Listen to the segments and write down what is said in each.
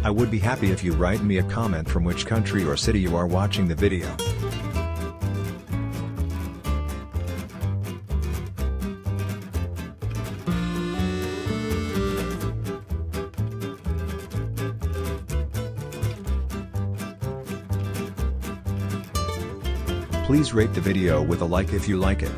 I would be happy if you write me a comment from which country or city you are watching the video. Please rate the video with a like if you like it.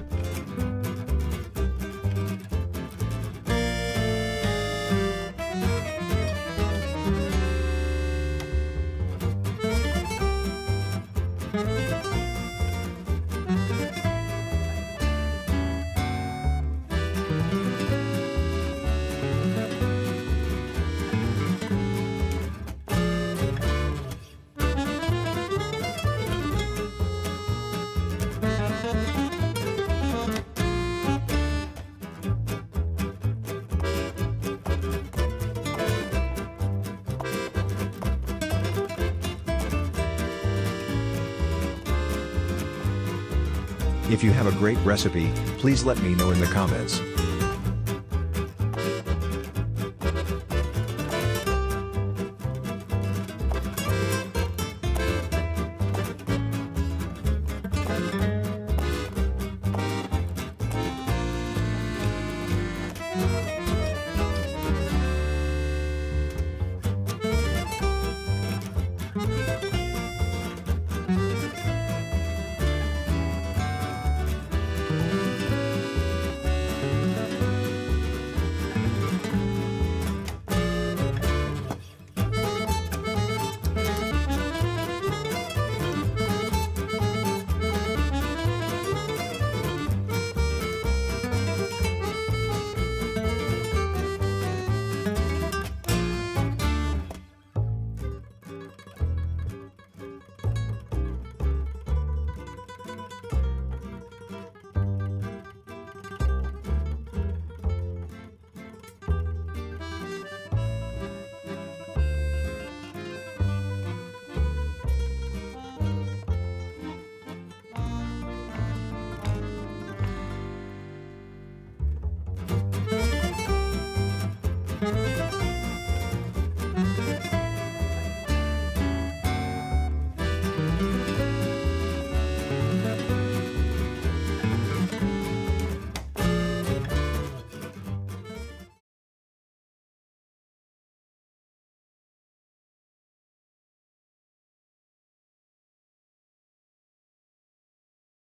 If you have a great recipe, please let me know in the comments.